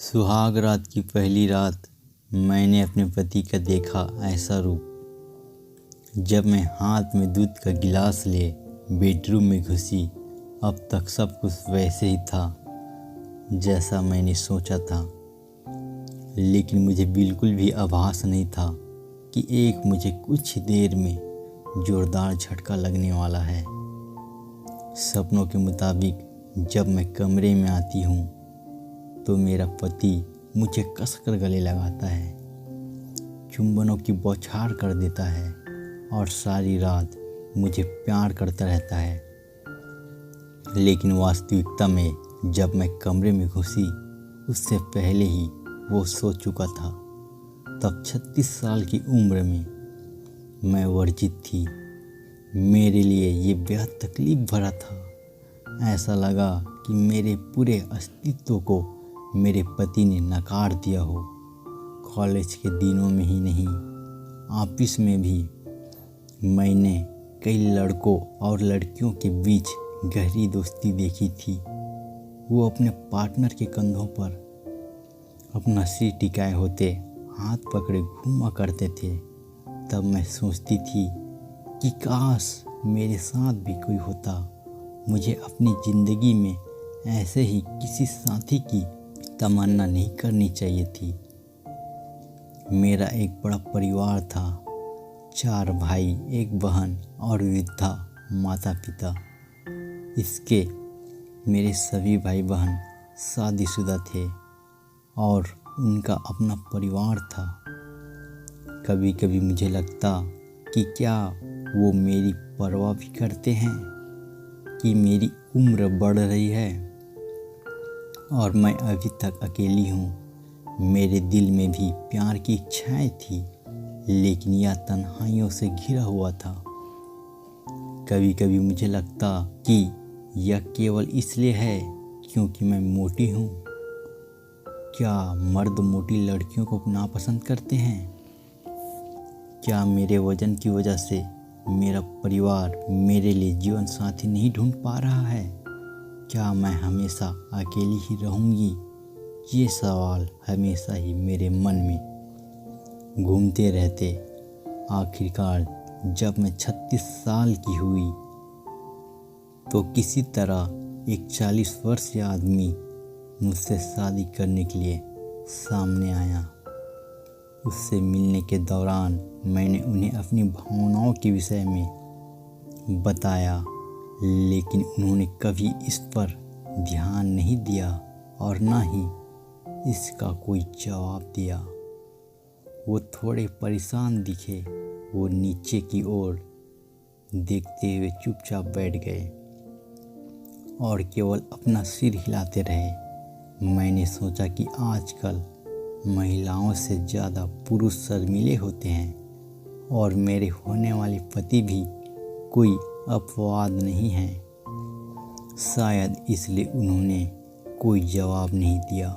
सुहाग रात की पहली रात मैंने अपने पति का देखा ऐसा रूप। जब मैं हाथ में दूध का गिलास ले बेडरूम में घुसी, अब तक सब कुछ वैसे ही था जैसा मैंने सोचा था, लेकिन मुझे बिल्कुल भी आभास नहीं था कि मुझे कुछ ही देर में जोरदार झटका लगने वाला है। सपनों के मुताबिक जब मैं कमरे में आती हूँ तो मेरा पति मुझे कसकर गले लगाता है, चुंबनों की बौछार कर देता है और सारी रात मुझे प्यार करता रहता है। लेकिन वास्तविकता में जब मैं कमरे में घुसी, उससे पहले ही वो सो चुका था। तब 36 साल की उम्र में मैं वर्जित थी। मेरे लिए ये बेहद तकलीफ भरा था। ऐसा लगा कि मेरे पूरे अस्तित्व को मेरे पति ने नकार दिया हो। कॉलेज के दिनों में ही नहीं, ऑफिस में भी मैंने कई लड़कों और लड़कियों के बीच गहरी दोस्ती देखी थी। वो अपने पार्टनर के कंधों पर अपना सिर टिकाए होते हाथ पकड़े घूमा करते थे। तब मैं सोचती थी कि काश मेरे साथ भी कोई होता। मुझे अपनी ज़िंदगी में ऐसे ही किसी साथी की तमन्ना नहीं करनी चाहिए थी। मेरा एक बड़ा परिवार था, 4 भाई, 1 बहन और वृद्धा माता पिता। इसके मेरे सभी भाई बहन शादीशुदा थे और उनका अपना परिवार था। कभी कभी मुझे लगता कि क्या वो मेरी परवाह भी करते हैं कि मेरी उम्र बढ़ रही है और मैं अभी तक अकेली हूँ। मेरे दिल में भी प्यार की इच्छाएं थी, लेकिन यह तन्हाइयों से घिरा हुआ था। कभी कभी मुझे लगता कि यह केवल इसलिए है क्योंकि मैं मोटी हूँ। क्या मर्द मोटी लड़कियों को नापसंद करते हैं? क्या मेरे वजन की वजह से मेरा परिवार मेरे लिए जीवन साथी नहीं ढूंढ पा रहा है? क्या मैं हमेशा अकेली ही रहूंगी? ये सवाल हमेशा ही मेरे मन में घूमते रहते। आखिरकार जब मैं 36 साल की हुई तो किसी तरह एक 40 वर्षीय आदमी मुझसे शादी करने के लिए सामने आया। उससे मिलने के दौरान मैंने उन्हें अपनी भावनाओं के विषय में बताया, लेकिन उन्होंने कभी इस पर ध्यान नहीं दिया और ना ही इसका कोई जवाब दिया। वो थोड़े परेशान दिखे। वो नीचे की ओर देखते हुए चुपचाप बैठ गए और केवल अपना सिर हिलाते रहे। मैंने सोचा कि आजकल महिलाओं से ज़्यादा पुरुष शर्मीले होते हैं और मेरे होने वाले पति भी कोई अपवाद नहीं है। शायद इसलिए उन्होंने कोई जवाब नहीं दिया।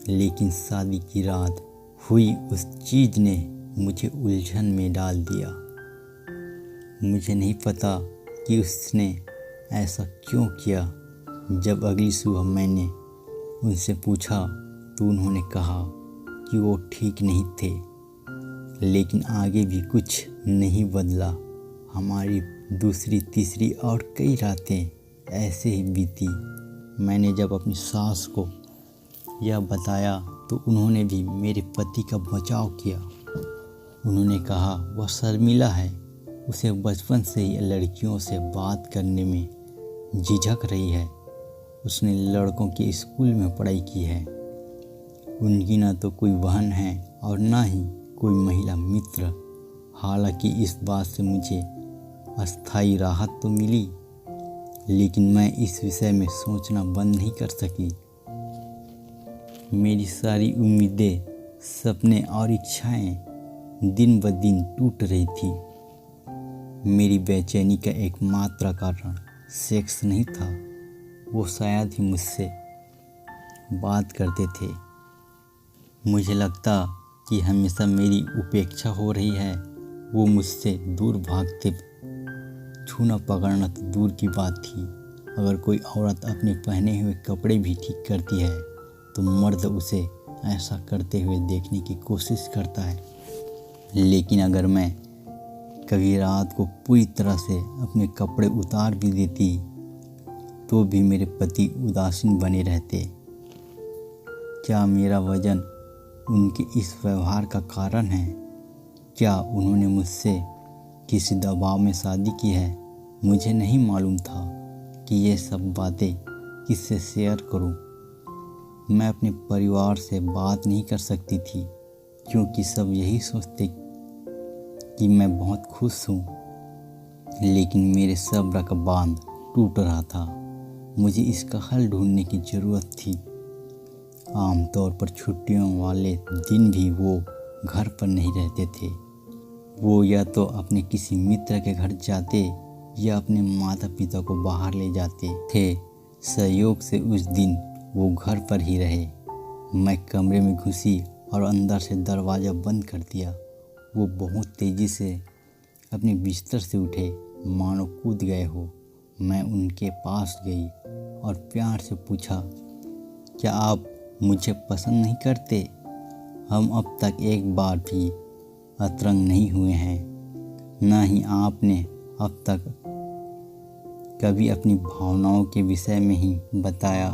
लेकिन शादी की रात हुई उस चीज़ ने मुझे उलझन में डाल दिया। मुझे नहीं पता कि उसने ऐसा क्यों किया। जब अगली सुबह मैंने उनसे पूछा तो उन्होंने कहा कि वो ठीक नहीं थे, लेकिन आगे भी कुछ नहीं बदला। हमारी दूसरी, तीसरी और कई रातें ऐसे ही बीती। मैंने जब अपनी सास को यह बताया तो उन्होंने भी मेरे पति का बचाव किया। उन्होंने कहा वह शर्मीला है, उसे बचपन से ही लड़कियों से बात करने में झिझक रही है। उसने लड़कों के स्कूल में पढ़ाई की है। उनकी ना तो कोई बहन है और ना ही कोई महिला मित्र। हालांकि इस बात से मुझे अस्थायी राहत तो मिली, लेकिन मैं इस विषय में सोचना बंद नहीं कर सकी। मेरी सारी उम्मीदें, सपने और इच्छाएं दिन ब दिन टूट रही थी। मेरी बेचैनी का एकमात्र कारण सेक्स नहीं था। वो शायद ही मुझसे बात करते थे। मुझे लगता कि हमेशा मेरी उपेक्षा हो रही है। वो मुझसे दूर भागते। छूना पकड़ना तो दूर की बात थी। अगर कोई औरत अपने पहने हुए कपड़े भी ठीक करती है तो मर्द उसे ऐसा करते हुए देखने की कोशिश करता है। लेकिन अगर मैं कभी रात को पूरी तरह से अपने कपड़े उतार भी देती तो भी मेरे पति उदासीन बने रहते। क्या मेरा वजन उनके इस व्यवहार का कारण है? क्या उन्होंने मुझसे किसी दबाव में शादी की है? मुझे नहीं मालूम था कि ये सब बातें किससे शेयर करूं। मैं अपने परिवार से बात नहीं कर सकती थी क्योंकि सब यही सोचते कि मैं बहुत खुश हूँ। लेकिन मेरे सब्र का बांध टूट रहा था। मुझे इसका हल ढूंढने की ज़रूरत थी। आमतौर पर छुट्टियों वाले दिन भी वो घर पर नहीं रहते थे। वो या तो अपने किसी मित्र के घर जाते या अपने माता पिता को बाहर ले जाते थे। संयोग से उस दिन वो घर पर ही रहे। मैं कमरे में घुसी और अंदर से दरवाज़ा बंद कर दिया। वो बहुत तेज़ी से अपने बिस्तर से उठे, मानो कूद गए हो। मैं उनके पास गई और प्यार से पूछा, क्या आप मुझे पसंद नहीं करते? हम अब तक एक बार भी अतरंग नहीं हुए हैं, न ही आपने अब तक कभी अपनी भावनाओं के विषय में ही बताया।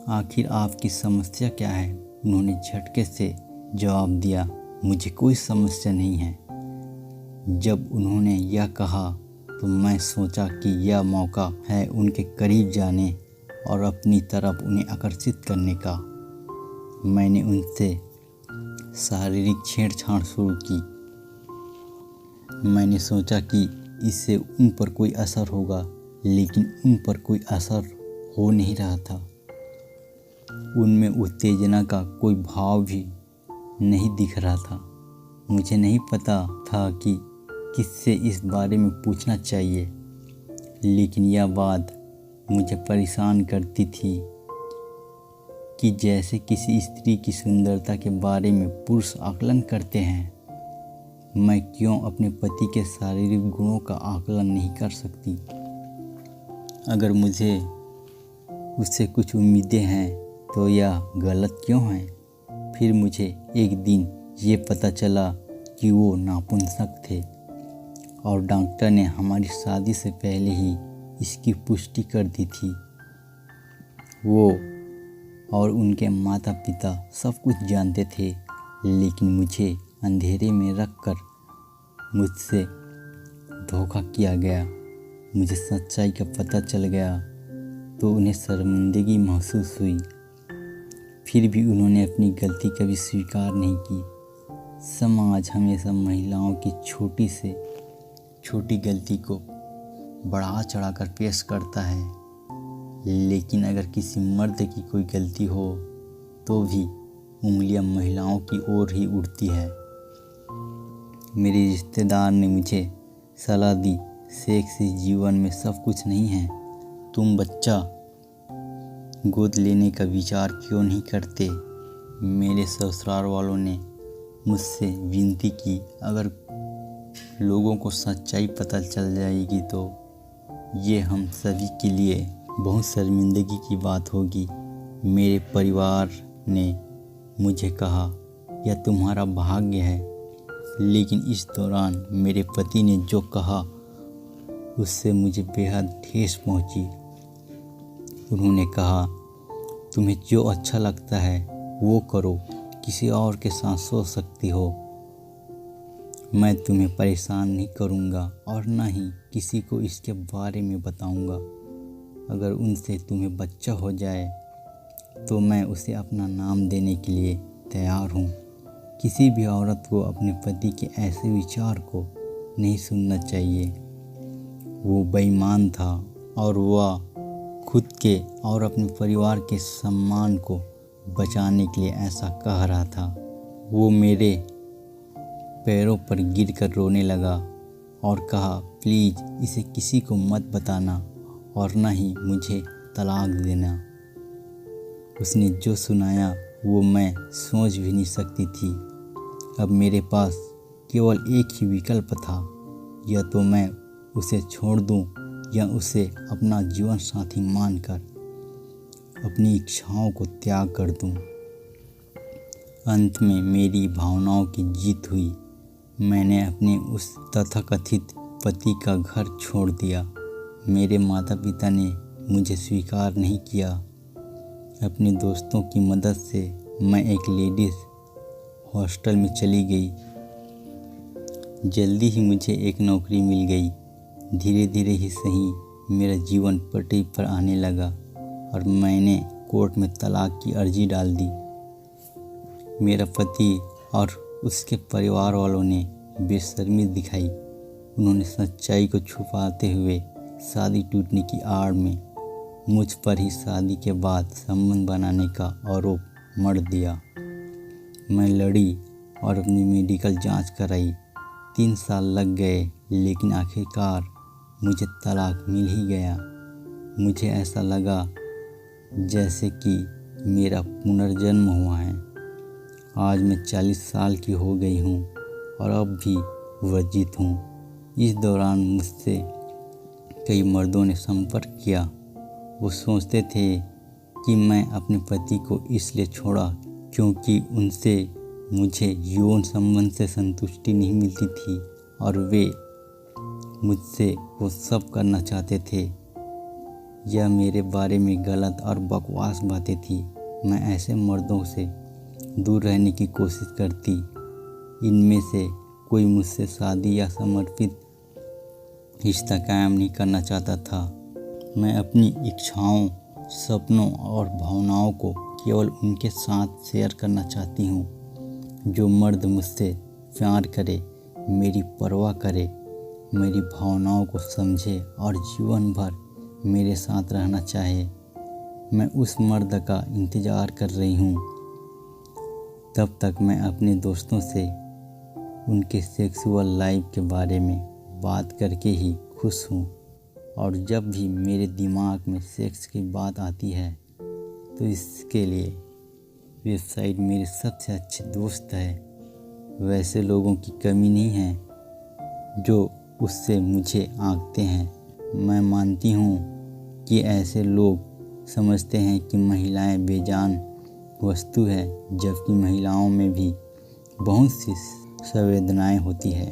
आखिर आपकी समस्या क्या है? उन्होंने झटके से जवाब दिया, मुझे कोई समस्या नहीं है। जब उन्होंने यह कहा तो मैं सोचा कि यह मौका है उनके करीब जाने और अपनी तरफ उन्हें आकर्षित करने का। मैंने उनसे शारीरिक छेड़छाड़ शुरू की। मैंने सोचा कि इससे उन पर कोई असर होगा, लेकिन उन पर कोई असर हो नहीं रहा था। उनमें उत्तेजना का कोई भाव भी नहीं दिख रहा था। मुझे नहीं पता था कि किससे इस बारे में पूछना चाहिए, लेकिन यह बात मुझे परेशान करती थी कि जैसे किसी स्त्री की सुंदरता के बारे में पुरुष आकलन करते हैं, मैं क्यों अपने पति के शारीरिक गुणों का आकलन नहीं कर सकती? अगर मुझे उससे कुछ उम्मीदें हैं तो यह गलत क्यों है? फिर मुझे एक दिन ये पता चला कि वो नापुंसक थे और डॉक्टर ने हमारी शादी से पहले ही इसकी पुष्टि कर दी थी। वो और उनके माता पिता सब कुछ जानते थे, लेकिन मुझे अंधेरे में रखकर मुझसे धोखा किया गया। मुझे सच्चाई का पता चल गया तो उन्हें शर्मिंदगी महसूस हुई। फिर भी उन्होंने अपनी गलती कभी स्वीकार नहीं की। समाज हमेशा महिलाओं की छोटी से छोटी गलती को बढ़ा चढ़ाकर पेश करता है, लेकिन अगर किसी मर्द की कोई गलती हो तो भी उंगलियां महिलाओं की ओर ही उड़ती है। मेरे रिश्तेदार ने मुझे सलाह दी, सेक्स इस जीवन में सब कुछ नहीं है। तुम बच्चा गोद लेने का विचार क्यों नहीं करते? मेरे ससुराल वालों ने मुझसे विनती की, अगर लोगों को सच्चाई पता चल जाएगी तो ये हम सभी के लिए बहुत शर्मिंदगी की बात होगी। मेरे परिवार ने मुझे कहा, यह तुम्हारा भाग्य है। लेकिन इस दौरान मेरे पति ने जो कहा उससे मुझे बेहद ठेस पहुंची। उन्होंने कहा, तुम्हें जो अच्छा लगता है वो करो, किसी और के साथ सो सकती हो। मैं तुम्हें परेशान नहीं करूँगा और न ही किसी को इसके बारे में बताऊँगा। अगर उनसे तुम्हें बच्चा हो जाए तो मैं उसे अपना नाम देने के लिए तैयार हूँ। किसी भी औरत को अपने पति के ऐसे विचार को नहीं सुनना चाहिए। वो बेईमान था और वह खुद के और अपने परिवार के सम्मान को बचाने के लिए ऐसा कह रहा था। वो मेरे पैरों पर गिरकर रोने लगा और कहा, प्लीज़ इसे किसी को मत बताना और न ही मुझे तलाक देना। उसने जो सुनाया वो मैं सोच भी नहीं सकती थी। अब मेरे पास केवल एक ही विकल्प था, या तो मैं उसे छोड़ दूं या उसे अपना जीवन साथी मानकर अपनी इच्छाओं को त्याग कर दूं। अंत में मेरी भावनाओं की जीत हुई। मैंने अपने उस तथाकथित पति का घर छोड़ दिया। मेरे माता पिता ने मुझे स्वीकार नहीं किया। अपने दोस्तों की मदद से मैं एक लेडीज़ हॉस्टल में चली गई। जल्दी ही मुझे एक नौकरी मिल गई। धीरे धीरे ही सही मेरा जीवन पटरी पर आने लगा और मैंने कोर्ट में तलाक की अर्जी डाल दी। मेरा पति और उसके परिवार वालों ने बेशर्मी दिखाई। उन्होंने सच्चाई को छुपाते हुए शादी टूटने की आड़ में मुझ पर ही शादी के बाद संबंध बनाने का आरोप मढ़ दिया। मैं लड़ी और अपनी मेडिकल जांच कराई। 3 साल लग गए, लेकिन आखिरकार मुझे तलाक मिल ही गया। मुझे ऐसा लगा जैसे कि मेरा पुनर्जन्म हुआ है। आज मैं 40 साल की हो गई हूँ और अब भी वर्जित हूँ। इस दौरान मुझसे कई मर्दों ने संपर्क किया। वो सोचते थे कि मैं अपने पति को इसलिए छोड़ा क्योंकि उनसे मुझे यौन संबंध से संतुष्टि नहीं मिलती थी और वे मुझसे वो सब करना चाहते थे। यह मेरे बारे में गलत और बकवास बातें थी। मैं ऐसे मर्दों से दूर रहने की कोशिश करती। इनमें से कोई मुझसे शादी या समर्पित रिश्ता कायम नहीं करना चाहता था। मैं अपनी इच्छाओं, सपनों और भावनाओं को केवल उनके साथ शेयर करना चाहती हूँ जो मर्द मुझसे प्यार करे, मेरी परवाह करे, मेरी भावनाओं को समझे और जीवन भर मेरे साथ रहना चाहे। मैं उस मर्द का इंतज़ार कर रही हूँ। तब तक मैं अपने दोस्तों से उनके सेक्सुअल लाइफ के बारे में बात करके ही खुश हूँ और जब भी मेरे दिमाग में सेक्स की बात आती है तो इसके लिए वेबसाइट मेरे सबसे अच्छे दोस्त है। वैसे लोगों की कमी नहीं है जो उससे मुझे आंकते हैं। मैं मानती हूँ कि ऐसे लोग समझते हैं कि महिलाएं बेजान वस्तु है, जबकि महिलाओं में भी बहुत सी संवेदनाएं होती है।